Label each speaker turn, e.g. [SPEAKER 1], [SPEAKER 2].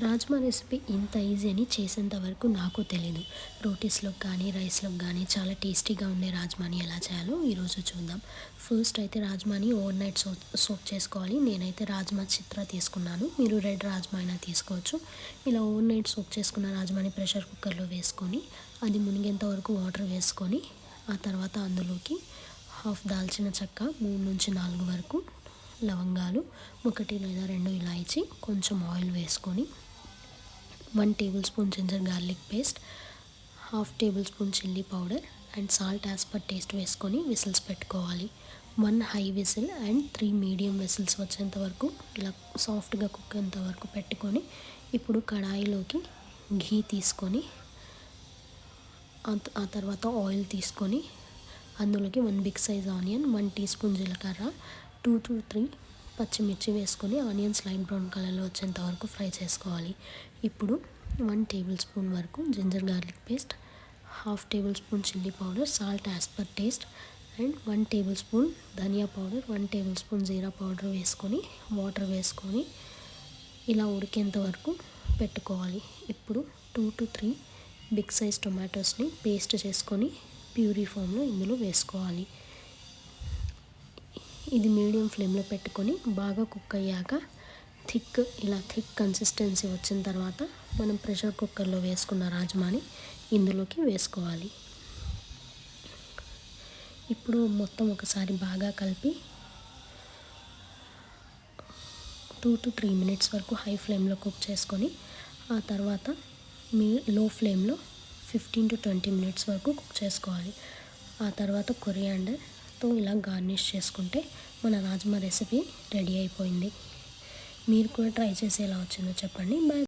[SPEAKER 1] Rajma recipe ఇంత easy అని చేసేంత వరకు నాకు తెలీదు. రోటీస్‌లోకి కానీ, రైస్‌లోకి కానీ చాలా టేస్టీగా ఉండే రాజ్మాని ఎలా చేయాలో ఈరోజు చూద్దాం. ఫస్ట్ అయితే రాజ్మాని ఓవర్ నైట్ సోక్ చేసుకోవాలి. నేనైతే రాజ్మా చిత్రా తీసుకున్నాను. మీరు రెడ్ రాజ్మా అయినా తీసుకోవచ్చు. ఇలా ఓవర్ నైట్ సోక్ చేసుకున్న రాజ్మాని ప్రెషర్ కుక్కర్‌లో వేసుకొని, అది మునిగేంత వరకు వాటర్ వేసుకొని, ఆ తర్వాత అందులోకి హాఫ్ దాల్చిన చెక్క, 3-4 వరకు లవంగాలు, 1 లేదా 2 ఇలాయచి, కొంచెం ఆయిల్ వేసుకొని 1 table spoon ginger garlic paste, half table spoon chilli powder and salt as per taste వేసుకొని విసిల్స్ పెట్టుకోవాలి. 1 high whistle and 3 medium whistles వచ్చేంత వరకు ఇలా సాఫ్ట్గా కుక్ అయ్యేంత వరకు పెట్టుకొని, ఇప్పుడు కడాయిలోకి ఘీ తీసుకొని ఆ తర్వాత ఆయిల్ తీసుకొని అందులోకి 1 big size onion, 1 tea spoon జీలకర్ర, 2-3 పచ్చిమిర్చి వేసుకొని ఆనియన్స్ లైట్ బ్రౌన్ కలర్లో వచ్చేంత వరకు ఫ్రై చేసుకోవాలి. ఇప్పుడు 1 టేబుల్ స్పూన్ వరకు ginger garlic paste, half table spoon chilli powder, salt as per taste and 1 table spoon dhania powder, 1 table spoon jeera powder వేసుకొని వాటర్ వేసుకొని ఇలా ఉడికేంత వరకు పెట్టుకోవాలి. ఇప్పుడు 2-3 బిగ్ సైజ్ టొమాటోస్ని పేస్ట్ చేసుకొని ప్యూరీ ఫామ్లో ఇందులో వేసుకోవాలి. ఇది మీడియం ఫ్లేమ్లో పెట్టుకొని బాగా కుక్ అయ్యాక థిక్ కన్సిస్టెన్సీ వచ్చిన తర్వాత మనం ప్రెషర్ కుక్కర్లో వేసుకున్న రాజ్మాని ఇందులోకి వేసుకోవాలి. ఇప్పుడు మొత్తం ఒకసారి బాగా కలిపి 2-3 మినిట్స్ వరకు హై ఫ్లేమ్లో కుక్ చేసుకొని ఆ తర్వాత లో ఫ్లేమ్లో 15-20 మినిట్స్ వరకు కుక్ చేసుకోవాలి. ఆ తర్వాత కొరియాండర్తో ఇలా గార్నిష్ చేసుకుంటే మన రాజ్మా రెసిపీ రెడీ అయిపోయింది. మీరు కూడా ట్రై చేసి ఎలా వచ్చిందో చెప్పండి. బాయ్.